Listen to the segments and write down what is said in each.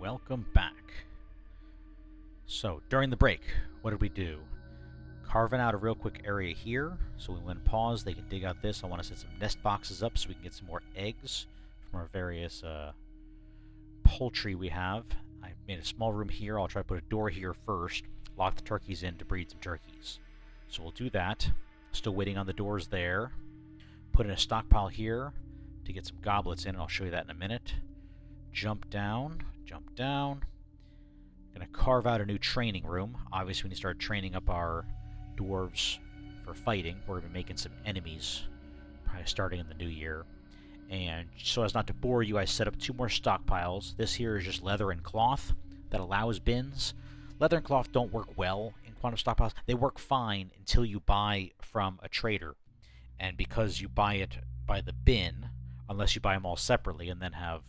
welcome back. So, during the break, what did we do? Carving out a real quick area here, so we went pause, they can dig out this. I want to set some nest boxes up so we can get some more eggs from our various poultry we have. I made a small room here. I'll try to put a door here first, lock the turkeys in to breed some turkeys. So we'll do that. Still waiting on the doors there. Put in a stockpile here to get some goblets in, and I'll show you that in a minute. Jump down, jump down. Gonna carve out a new training room. Obviously, when you start training up our dwarves for fighting, we're gonna be making some enemies, probably starting in the new year. And so as not to bore you, I set up 2 more stockpiles. This here is just leather and cloth that allows bins. Leather and cloth don't work well in quantum stockpiles. They work fine until you buy from a trader. And because you buy it by the bin, unless you buy them all separately and then have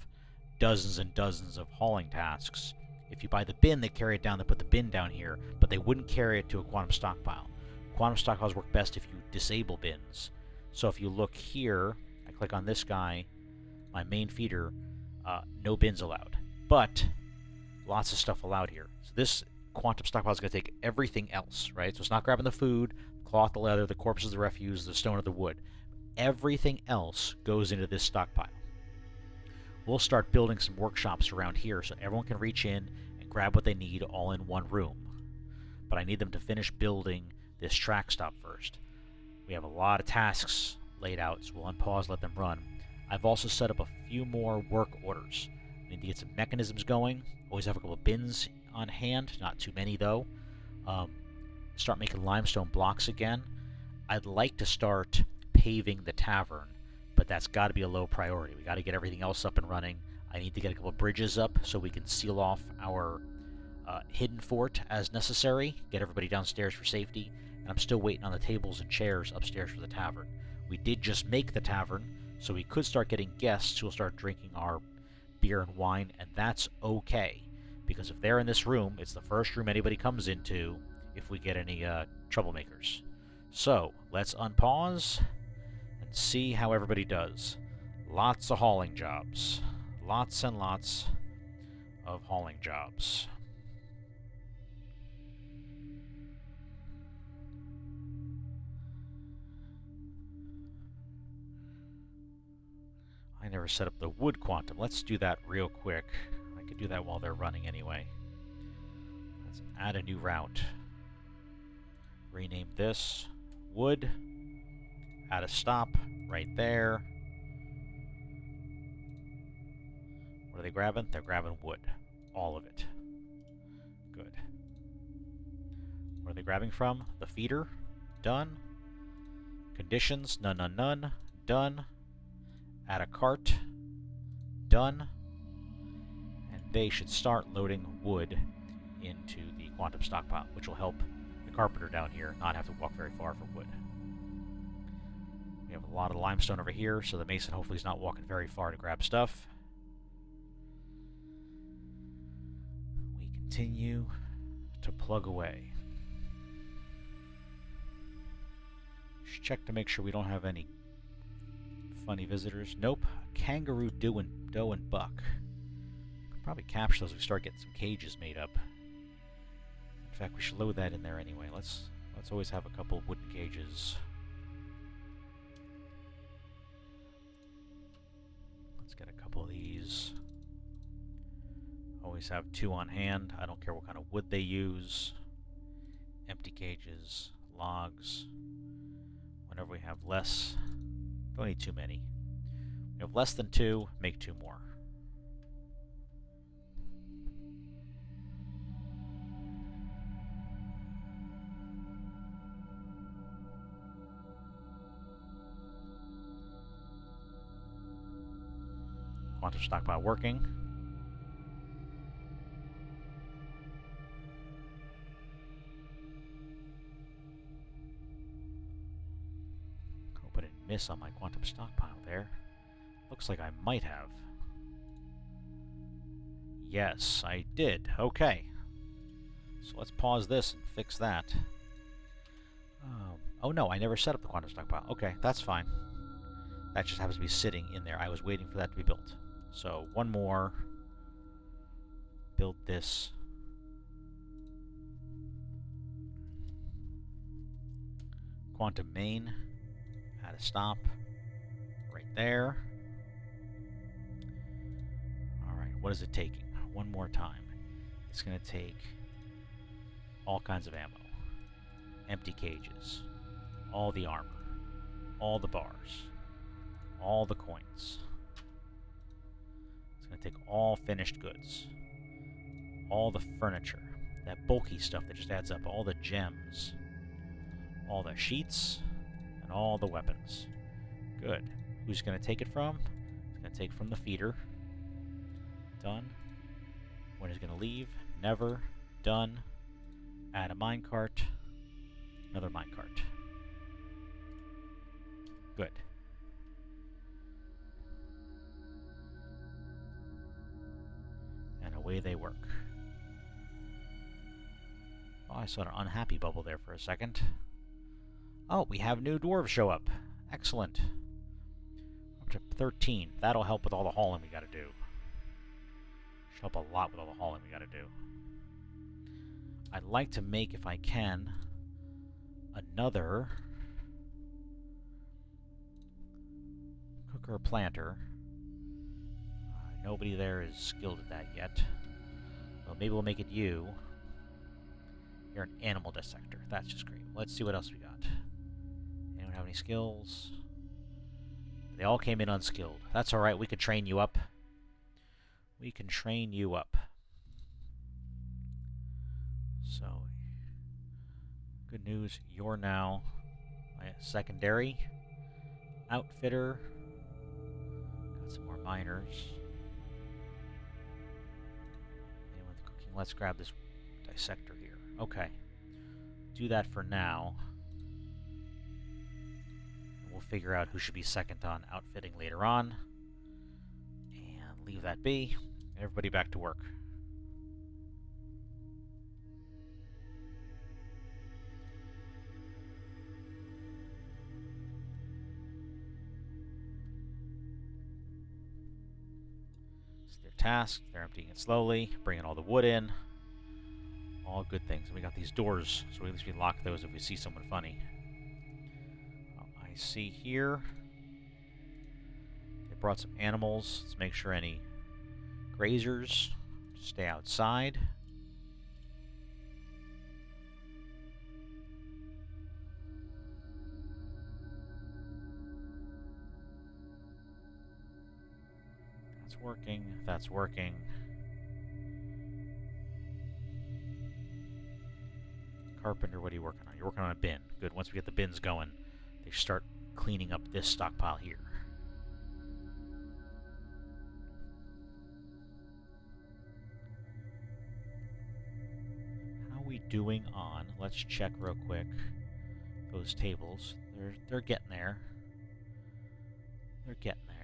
dozens and dozens of hauling tasks. If you buy the bin, they carry it down, they put the bin down here, but they wouldn't carry it to a quantum stockpile. Quantum stockpiles work best if you disable bins. So if you look here, I click on this guy, my main feeder, no bins allowed. But lots of stuff allowed here. So this quantum stockpile is going to take everything else, right? So it's not grabbing the food, the cloth, the leather, the corpses, the refuse, the stone, or the wood. Everything else goes into this stockpile. We'll start building some workshops around here so everyone can reach in and grab what they need all in one room. But I need them to finish building this track stop first. We have a lot of tasks laid out, so we'll unpause, let them run. I've also set up a few more work orders. We need to get some mechanisms going. Always have a couple of bins on hand, not too many though. Start making limestone blocks again. I'd like to start paving the tavern, but that's got to be a low priority. We got to get everything else up and running. I need to get a couple of bridges up so we can seal off our hidden fort as necessary, get everybody downstairs for safety, and I'm still waiting on the tables and chairs upstairs for the tavern. We did just make the tavern, so we could start getting guests who will start drinking our beer and wine, and that's okay, because if they're in this room, it's the first room anybody comes into if we get any troublemakers. So, let's unpause and see how everybody does. Lots of hauling jobs. Lots and lots of hauling jobs. I never set up the wood quantum. Let's do that real quick. I could do that while they're running anyway. Let's add a new route. Rename this wood. Add a stop right there. What are they grabbing? They're grabbing wood. All of it. Good. What are they grabbing from? The feeder. Done. Conditions. None, none, none. Done. Add a cart. Done. And they should start loading wood into the quantum stockpile, which will help the carpenter down here not have to walk very far for wood. We have a lot of limestone over here, so the mason hopefully is not walking very far to grab stuff. We continue to plug away. Just check to make sure we don't have any funny visitors. Nope. Kangaroo, doe, and buck. Could probably capture those if we start getting some cages made up. In fact, we should load that in there anyway. Let's always have a couple of wooden cages. Let's get a couple of these. Always have 2 on hand. I don't care what kind of wood they use. Empty cages, logs. Whenever we have less, don't need too many. We have less than 2, make 2 more. Quantum stockpile working. Hope I didn't miss on my quantum stockpile there. Looks like I might have. Yes, I did. Okay. So let's pause this and fix that. Oh no, I never set up the quantum stockpile. Okay, that's fine. That just happens to be sitting in there. I was waiting for that to be built. So one more. build this. Quantum main. Add a stop. Right there. Alright, what is it taking? One more time. It's going to take all kinds of ammo. Empty cages. All the armor. All the bars. All the coins. It's going to take all finished goods. All the furniture. That bulky stuff that just adds up. All the gems. All the sheets. And all the weapons. Good. Who's going to take it from? It's going to take from the feeder. Done. When is going to leave? Never. Done. Add a minecart. Another minecart. Good. And away they work. Oh, I saw an unhappy bubble there for a second. Oh, we have new dwarves show up. Excellent. Up to 13. That'll help with all the hauling we gotta do. Should help a lot with all the hauling we gotta do. I'd like to make, if I can, another cooker or planter. Nobody there is skilled at that yet. Well, maybe we'll make it you. You're an animal dissector. That's just great. Let's see what else we got. Anyone have any skills? They all came in unskilled. That's alright, we could train you up. We can train you up. So, good news, you're now my secondary outfitter. Got some more miners. Anyone with cooking? Let's grab this dissector here. Okay. Do that for now. We'll figure out who should be second on outfitting later on. And leave that be. Everybody back to work. It's their task. They're emptying it slowly, bringing all the wood in. All good things. And we got these doors, so at least we lock those if we see someone funny. I see here they brought some animals. Let's make sure any grazers stay outside. That's working. That's working. Carpenter, what are you working on? You're working on a bin. Good. Once we get the bins going, they start cleaning up this stockpile here. How are we doing on? Let's check real quick. Those tables. They're getting there. They're getting there.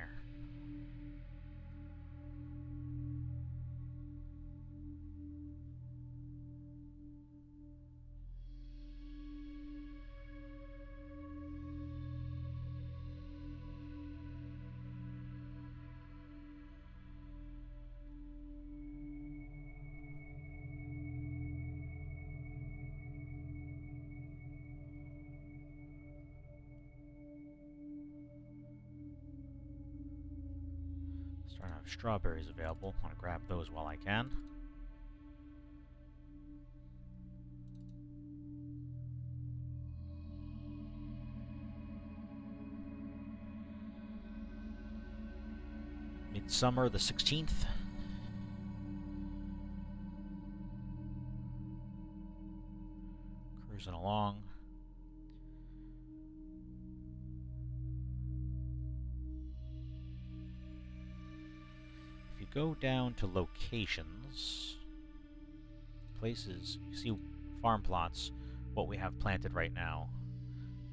Starting to have strawberries available. Want to grab those while I can. Midsummer the 16th. Cruising along. If you go down to locations, places, you see farm plots, what we have planted right now.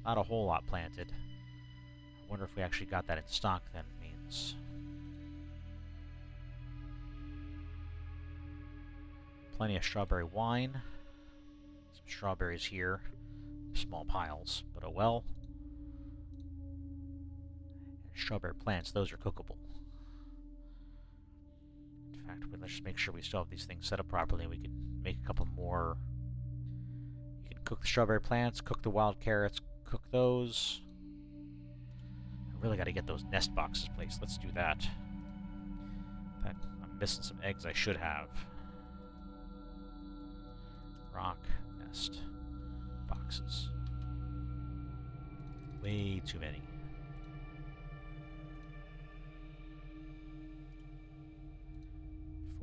Not a whole lot planted. I wonder if we actually got that in stock then. Means plenty of strawberry wine. Some strawberries here. Small piles, but oh well. And strawberry plants, those are cookable. In In fact, let's just make sure we still have these things set up properly. We can make a couple more. You can cook the strawberry plants, cook the wild carrots, cook those. I really got to get those nest boxes placed. Let's do that. In fact, I'm missing some eggs I should have. Rock, nest, boxes. Way too many.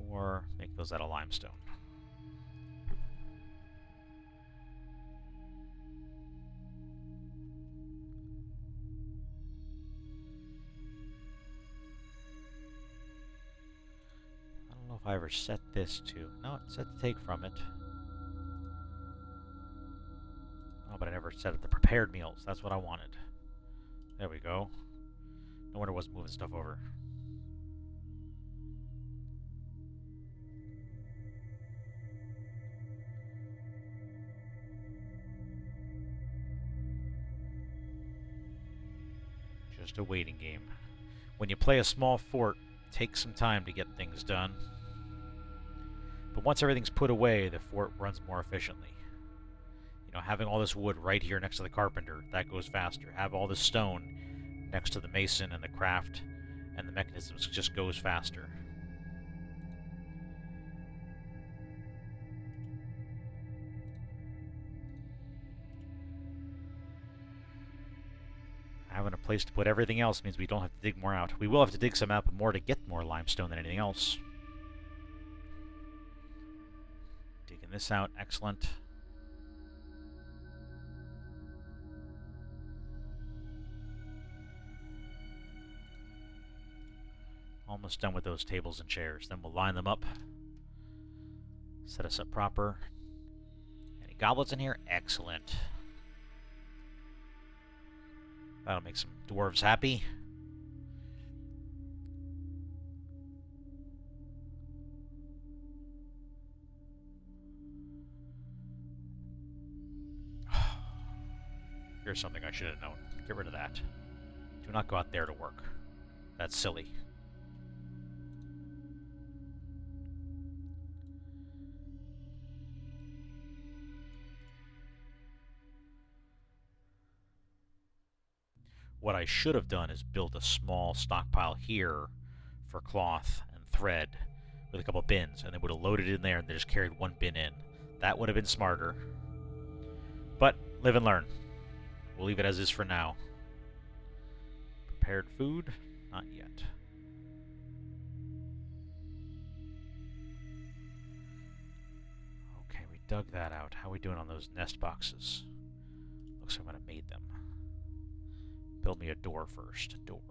4, make those out of limestone. I don't know if I ever set this to. No, it's set to take from it. Oh, but I never set it to prepared meals. That's what I wanted. There we go. No wonder I wasn't moving stuff over. Just a waiting game. When you play a small fort, it takes some time to get things done. But once everything's put away, the fort runs more efficiently. You know, having all this wood right here next to the carpenter, that goes faster. Have all this stone next to the mason and the craft and the mechanisms just goes faster. Having a place to put everything else means we don't have to dig more out. We will have to dig some out, but more to get more limestone than anything else. Digging this out, excellent. Almost done with those tables and chairs. Then we'll line them up. Set us up proper. Any goblets in here? Excellent. That'll make some dwarves happy. Here's something I should have known. Get rid of that. Do not go out there to work. That's silly. What I should have done is build a small stockpile here for cloth and thread with a couple bins, and they would have loaded it in there and they just carried one bin in. That would have been smarter. But live and learn. We'll leave it as is for now. Prepared food? Not yet. Okay, we dug that out. How are we doing on those nest boxes? Looks like I might have made them. Build me a door first. A door.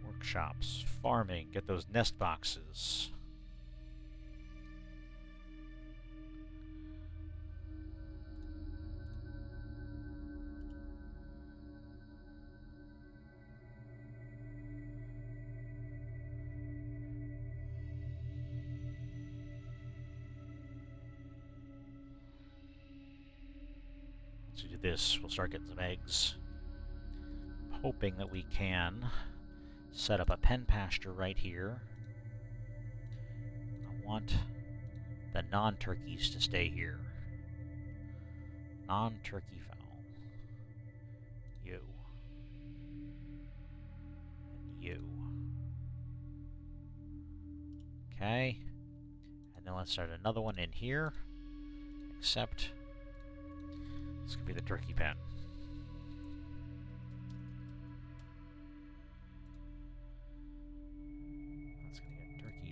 Workshops. Farming. Get those nest boxes. Once we do this, we'll start getting some eggs. I'm hoping that we can set up a pen pasture right here. I want the non-turkeys to stay here. Non-turkey fowl. You. And you. Okay. And then let's start another one in here. Except this could be the turkey pen.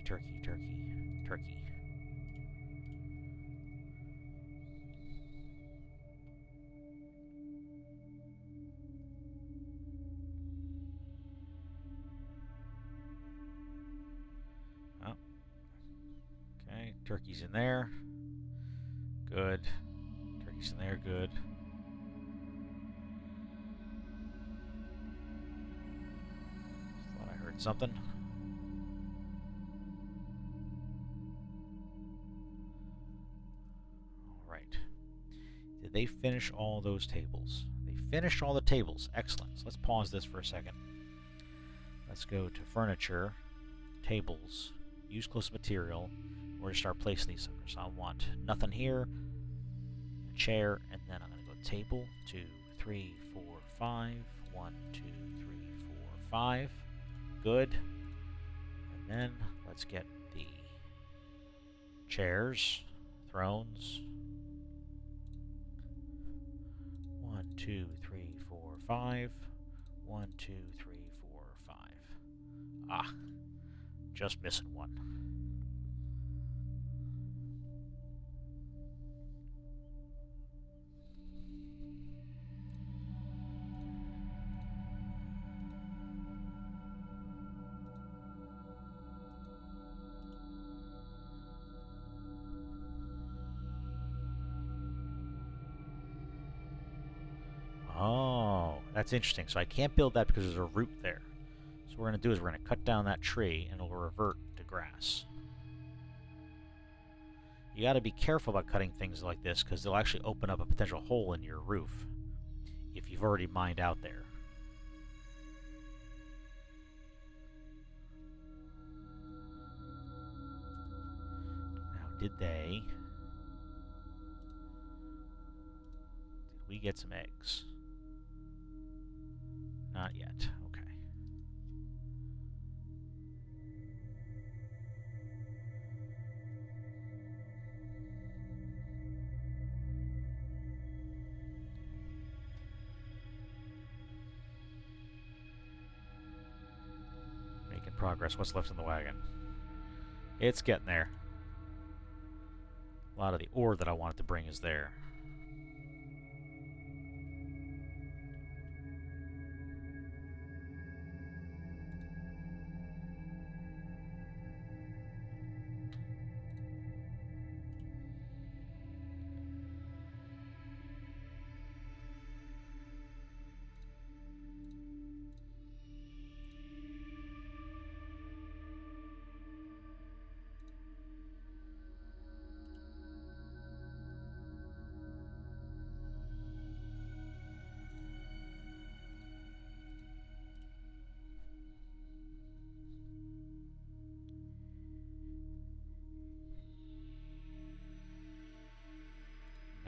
Turkey, turkey, turkey. Oh. Okay, turkey's in there. Good. there, good. Thought I heard something. Alright. Did they finish all those tables? They finished all the tables. Excellent. So let's pause this for a second. Let's go to furniture, tables, use close material. We're going to start placing these suckers. I want nothing here, a chair, and then I'm going to go table, 2, 3, 4, 5. 1, 2, 3, 4, 5. Good. And then let's get the chairs, thrones. 1, 2, 3, 4, 5. 1, 2, 3, 4, 5. Ah, just missing one. Oh, that's interesting. So I can't build that because there's a root there. So what we're going to do is we're going to cut down that tree and it'll revert to grass. You got to be careful about cutting things like this because they'll actually open up a potential hole in your roof if you've already mined out there. Now, did we get some eggs? Not yet. Okay. Making progress. What's left in the wagon? It's getting there. A lot of the ore that I wanted to bring is there.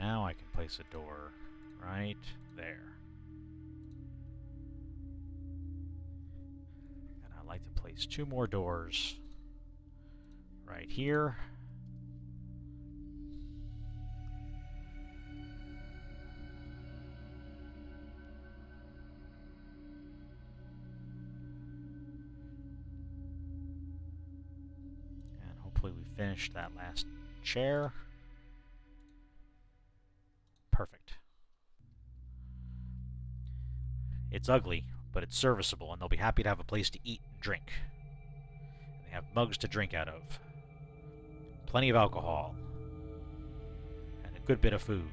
Now I can place a door right there. And I'd like to place 2 more doors right here. And hopefully we finish that last chair. Perfect. It's ugly, but it's serviceable, and they'll be happy to have a place to eat and drink. And they have mugs to drink out of. Plenty of alcohol. And a good bit of food.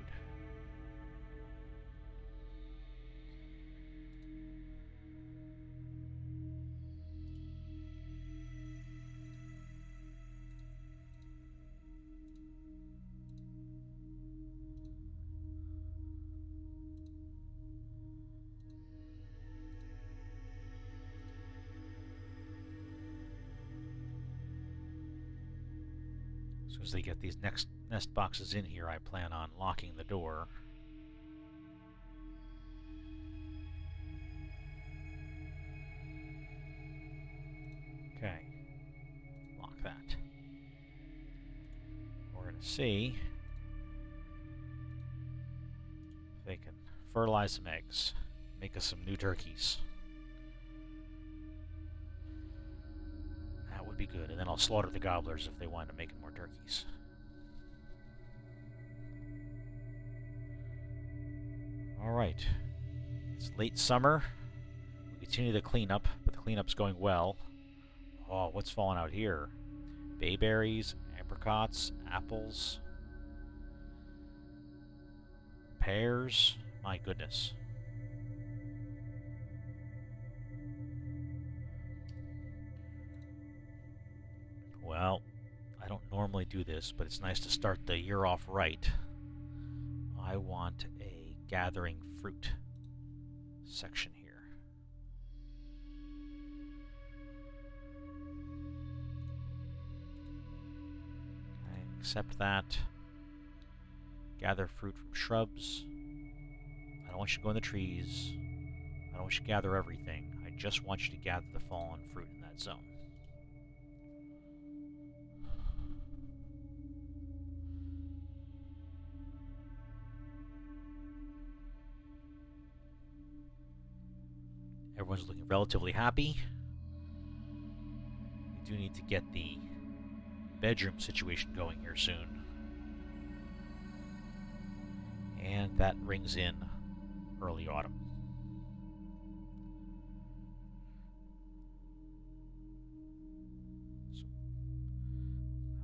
As soon as they get these next nest boxes in here, I plan on locking the door. Okay. Lock that. We're going to see if they can fertilize some eggs. Make us some new turkeys. That would be good. And then I'll slaughter the gobblers if they wind up making more turkeys. Alright. It's late summer. We continue the cleanup, but the cleanup's going well. Oh, what's falling out here? Bayberries, apricots, apples. repairs. My goodness. Well, I don't normally do this, but it's nice to start the year off right. I want a gathering fruit section here. Okay, accept that. Gather fruit from shrubs. I don't want you to go in the trees. I don't want you to gather everything. I just want you to gather the fallen fruit in that zone. Everyone's looking relatively happy. We do need to get the bedroom situation going here soon. And that rings in early autumn. So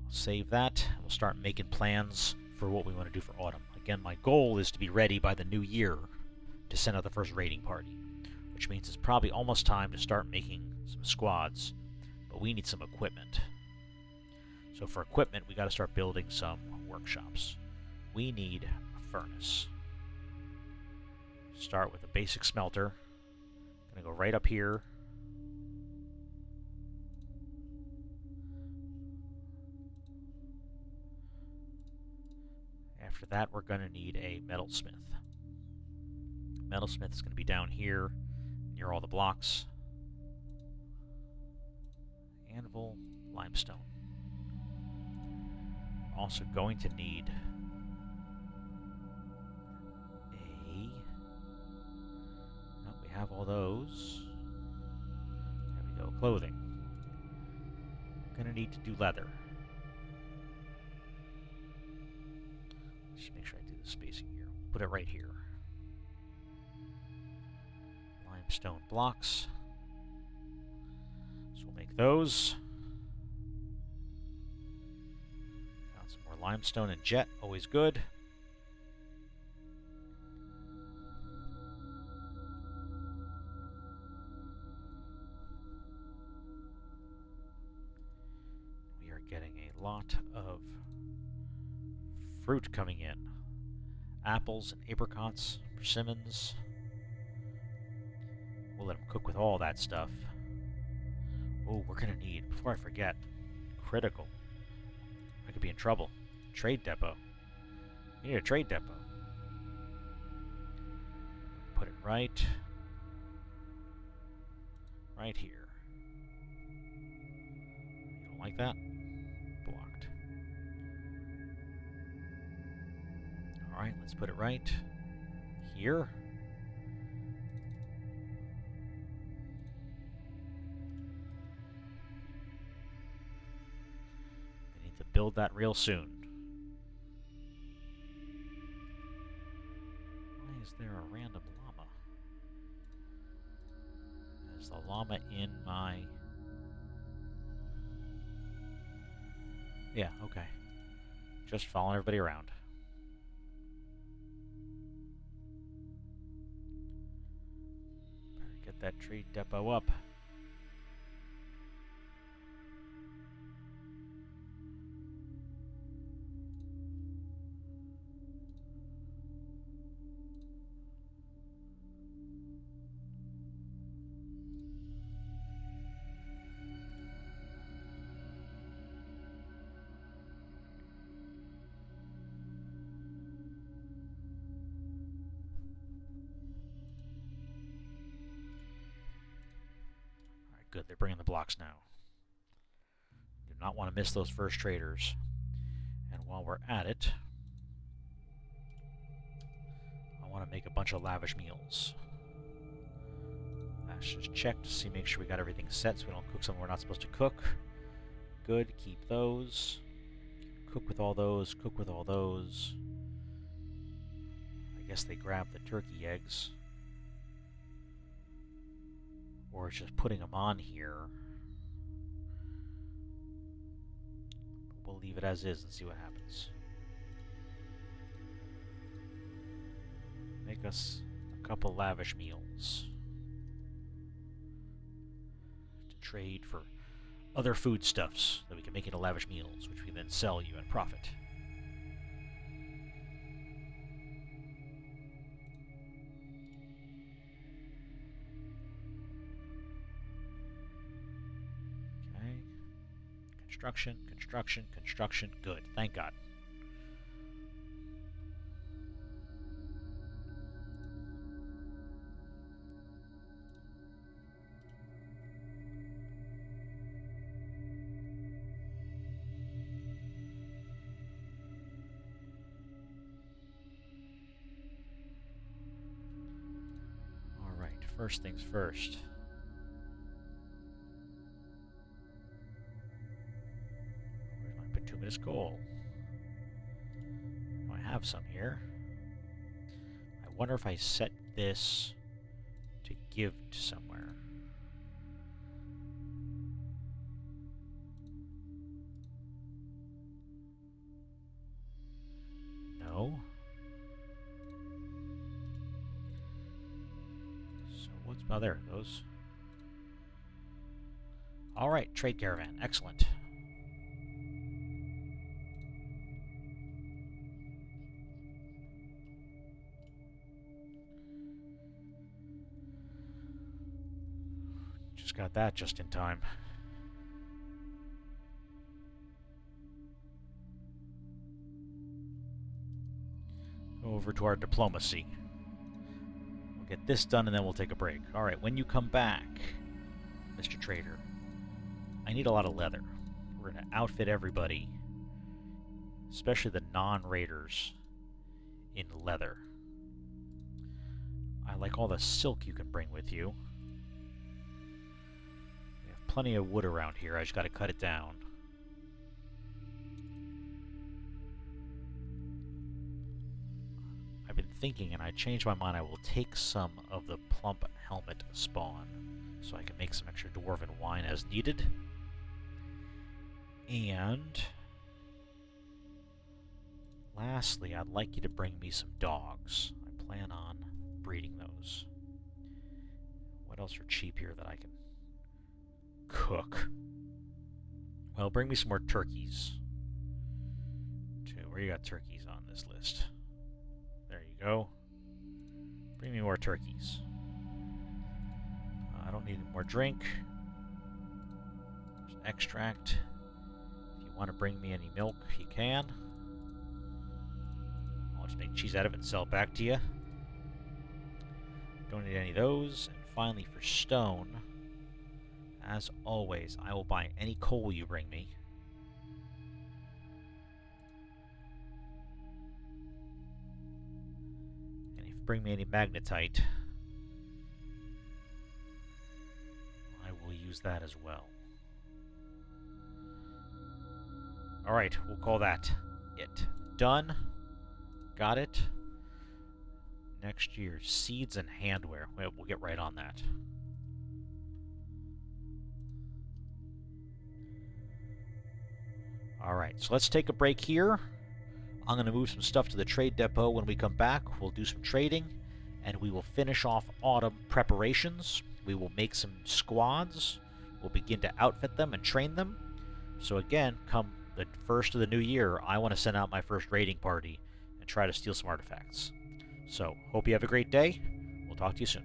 I'll save that. We'll start making plans for what we want to do for autumn. Again, my goal is to be ready by the new year to send out the first raiding party, which means it's probably almost time to start making some squads, but we need some equipment. So for equipment, we got to start building some workshops. We need a furnace. Start with a basic smelter. Gonna go right up here. After that, we're gonna need a metalsmith. Metalsmith is gonna be down here near all the blocks. Anvil, limestone. Also going to need we have all those. There we go, clothing. Gonna need to do leather. Just make sure I do the spacing here. Put it right here. Limestone blocks. So we'll make those. Found some more limestone and jet, always good. We are getting a lot of fruit coming in. Apples and apricots, persimmons. We'll let them cook with all that stuff. Oh, we're gonna need, before I forget, critical. I could be in trouble. Trade depot. We need a trade depot. Put it right here. You don't like that? Blocked. Alright, let's put it right here. I need to build that real soon. Why is there a random llama? Is the llama in my... Yeah, okay. Just following everybody around. Better get that trade depot up. Good, they're bringing the blocks now. Do not want to miss those first traders. And while we're at it, I want to make a bunch of lavish meals. Let's just check to see, make sure we got everything set so we don't cook something we're not supposed to cook. Good, keep those. Cook with all those, cook with all those. I guess they grab the turkey eggs. Or it's just putting them on here. We'll leave it as is and see what happens. Make us a couple lavish meals to trade for other foodstuffs that we can make into lavish meals, which we then sell you and profit. Okay. Construction, construction, construction. Good. Thank God. First things first. Where's my bituminous coal? Oh, I have some here. I wonder if I set this to give to somewhere. No. What's... oh, there it goes. Alright, trade caravan. Excellent. Just got that just in time. Go over to our diplomacy. We'll get this done and then we'll take a break. Alright, when you come back, Mr. Trader, I need a lot of leather. We're going to outfit everybody, especially the non-raiders, in leather. I like all the silk you can bring with you. We have plenty of wood around here. I just got to cut it down. I've been thinking, and I changed my mind, I will take some of the plump helmet spawn so I can make some extra dwarven wine as needed. And lastly, I'd like you to bring me some dogs. I plan on breeding those. What else are cheap here that I can cook? Well, bring me some more turkeys. Where you got turkeys on this list? There you go. Bring me more turkeys. I don't need more drink. There's extract. If you want to bring me any milk, you can. I'll just make cheese out of it and sell it back to you. Don't need any of those. And finally, for stone, as always, I will buy any coal you bring me. And if you bring me any magnetite, I will use that as well. Alright, we'll call that it. Done. Got it. Next year, seeds and handwear. We'll get right on that. Alright, so let's take a break here. I'm going to move some stuff to the trade depot. When we come back, we'll do some trading, and we will finish off autumn preparations. We will make some squads. We'll begin to outfit them and train them. So again, come the first of the new year, I want to send out my first raiding party and try to steal some artifacts. So, hope you have a great day. We'll talk to you soon.